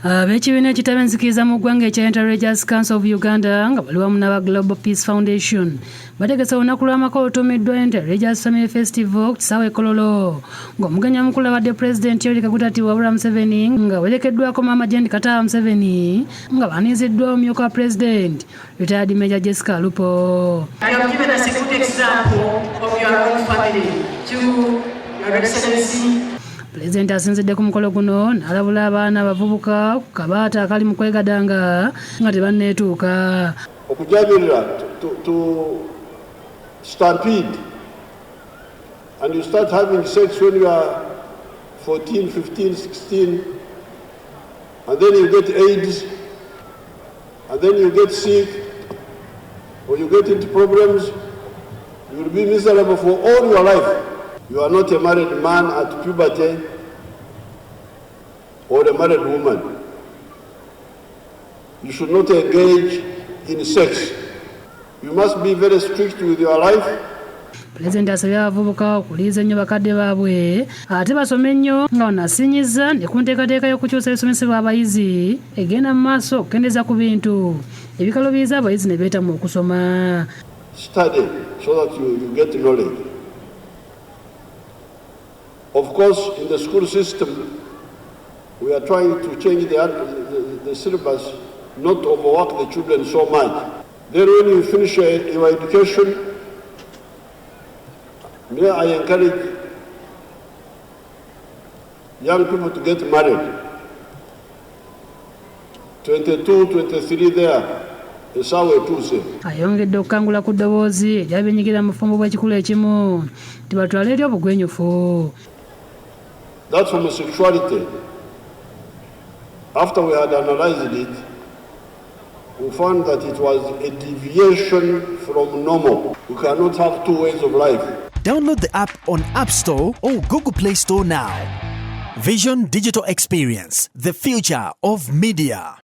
Abekibiina ekitabenzikiza mu ggwanga ekya Religious Council of Uganda nga bali wamu n'aba Global Peace Foundation bategese olunaku lw'amaka olutuumiddwa Religious Family Festival ku kisaawe e Kololo ng'omugenyi omukulu abadde Pulezidenti Yoweri Kaguta Museveni nga werekeddwako Maama Jane Katawa Museveni nga baaniiziddwa omumyuka wa Pulezidenti Retired Major Jessica Lupo. You have given us a good example of your own family to Your Excellency. Pulezidenti asinzidde ku mukolo guno n'alabula abaana abavubuka ku kabaata akali mu kwegadanga nga tebanneetuuka. Okujabirira to stampede and you start having sex when you are 14, 15, 16 and then you get AIDS and then you get sick or you get into problems, you will be miserable for all your life. You are not a married man at puberty or a married woman. You should not engage in sex. You must be very strict with your life. Pulezidenti asabye abavubuka okuliiza ennyo bakadde baabwe ate basome nnyo nga wanasinyiza ne ku nteekateeka y'okukyusa ebisomesebwa abayizi egenda mu maaso okukendeeza ku bintu ebikaluubiriza abayizi ne beetamu okusoma. Study so that you get knowledge. Of course, in the school system, we are trying to change the syllabus, not overwork the children so much. Then when you finish your education, may I encourage young people to get married. 22, 23 there. Ayongedde okukangula ku ddoboozi ery'abenyigira mu bufumbo bw'ekikulu ekimu nti batwale eri obugwenyufu. That's homosexuality. After we had analyzed it, we found that it was a deviation from normal. We cannot have two ways of life. Download the app on App Store or Google Play Store now. Vision Digital Experience, the future of media.